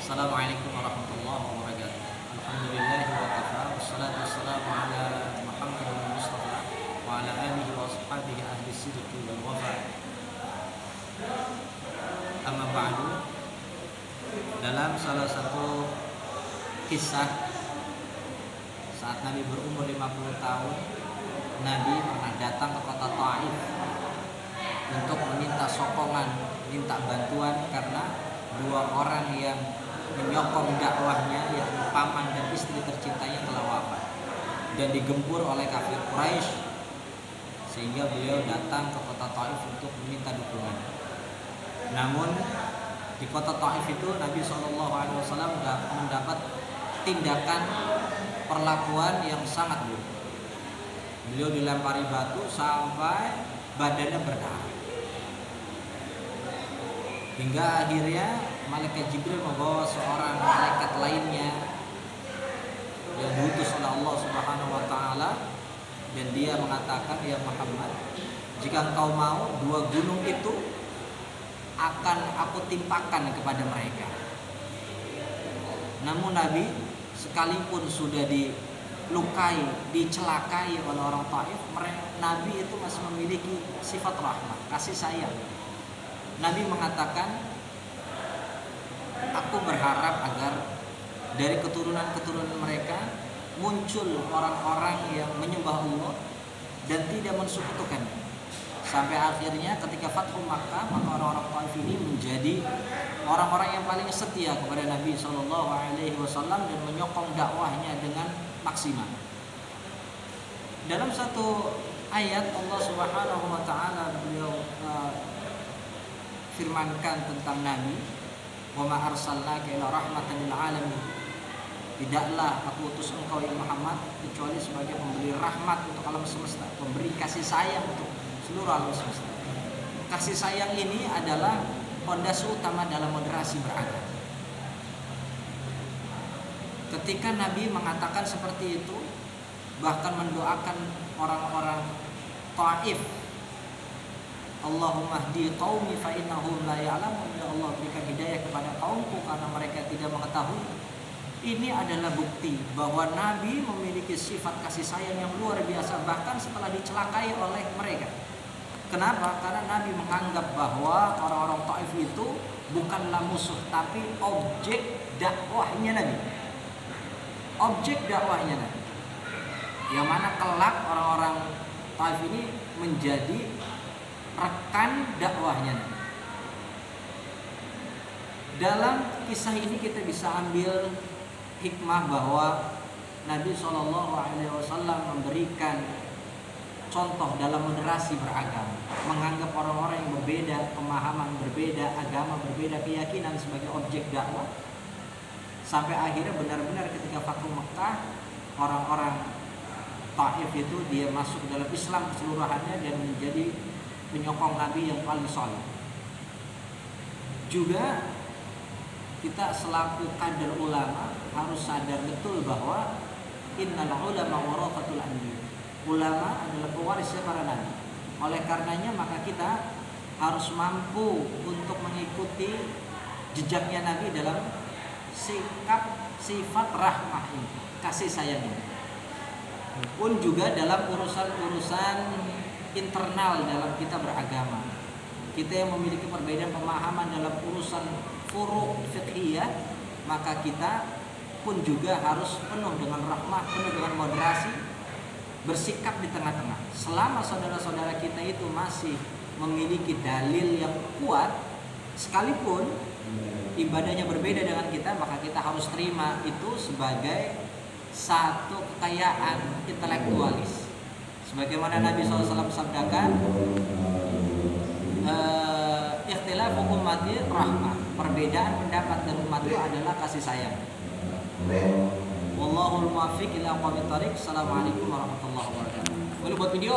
Assalamualaikum warahmatullahi wabarakatuh. Alhamdulillahi wa kafa, wassalatu wassalamu ala Muhammadin Mustafa wa ala alihi wa ashabihi ahli sidqi wal wafa. Amma ba'du. Dalam salah satu kisah saat Nabi berumur 50 tahun, Nabi pernah datang ke kota Taif untuk meminta sokongan, minta bantuan karena dua orang yang menyokong dakwahnya, yakni paman dan istri tercintanya telah wafat dan digempur oleh kafir Quraisy, sehingga beliau datang ke kota Taif untuk meminta dukungan. Namun di kota Taif itu Nabi SAW mendapat tindakan perlakuan yang sangat buruk. Beliau dilempari batu sampai badannya berdarah, hingga akhirnya malaikat Jibril membawa seorang malaikat lainnya yang diutus oleh Allah Subhanahu wa taala, dan dia mengatakan, "Ya Muhammad, jika engkau mau, dua gunung itu akan aku timpakan kepada mereka." Namun Nabi sekalipun sudah dilukai, dicelakai oleh orang Taif, Nabi itu masih memiliki sifat rahmah, kasih sayang. Nabi mengatakan, "Aku berharap agar dari keturunan-keturunan mereka muncul orang-orang yang menyembah Allah dan tidak mensekutukannya." Sampai akhirnya ketika Fathu Makkah, maka orang-orang Taif ini menjadi orang-orang yang paling setia kepada Nabi SAW dan menyokong dakwahnya dengan maksimal. Dalam satu ayat Allah Subhanahu wa taala beliau firmankan tentang Nabi, "Wa ma arsalnaka illa rahmatan lil alamin." Tidaklah aku utus engkau ya Muhammad kecuali sebagai pemberi rahmat untuk alam semesta, pemberi kasih sayang untuk seluruh alam semesta. Kasih sayang ini adalah pondasi utama dalam moderasi beragama. Ketika Nabi mengatakan seperti itu, bahkan mendoakan orang-orang Taif, "Allahumma hdi qaumi fa innahum la ya'lamun." Ya Allah, berikan hidayah kepada kaumku karena mereka tidak mengetahui. Ini adalah bukti bahwa Nabi memiliki sifat kasih sayang yang luar biasa, bahkan setelah dicelakai oleh mereka. Kenapa? Karena Nabi menganggap bahwa orang-orang Taif itu bukanlah musuh, tapi objek dakwahnya Nabi. Objek dakwahnya Nabi, yang mana kelak orang-orang Taif ini menjadi rekan dakwahnya Nabi. Dalam kisah ini kita bisa ambil hikmah bahwa Nabi SAW memberikan contoh dalam moderasi beragama, menganggap orang-orang yang berbeda pemahaman, berbeda agama, berbeda keyakinan sebagai objek dakwah, sampai akhirnya benar-benar ketika Fathu Makkah, orang-orang Taif itu dia masuk dalam Islam keseluruhannya dan menjadi penyokong Nabi yang paling soleh. Juga kita selaku kader ulama harus sadar betul bahwa innal ulama warathatul anbiya. Ulama adalah pewarisnya para nabi. Oleh karenanya maka kita harus mampu untuk mengikuti jejaknya Nabi dalam sikap sifat rahmah ini, kasih sayang ini. Pun juga dalam urusan-urusan internal dalam kita beragama. Kita yang memiliki perbedaan pemahaman dalam urusan furu' fiqhiyah, maka kita pun juga harus penuh dengan rahmah, penuh dengan moderasi, bersikap di tengah-tengah. Selama saudara-saudara kita itu masih memiliki dalil yang kuat, sekalipun ibadahnya berbeda dengan kita, maka kita harus terima itu sebagai satu kekayaan intelektualis. Sebagaimana Nabi SAW sabdakan, "Ikhtilafu ummati rahmah." Perbedaan pendapat dan umat itu adalah kasih sayang. Wallahul muwaffiq ila aqwamit thariq. Assalamualaikum warahmatullahi wabarakatuh. Boleh buat video.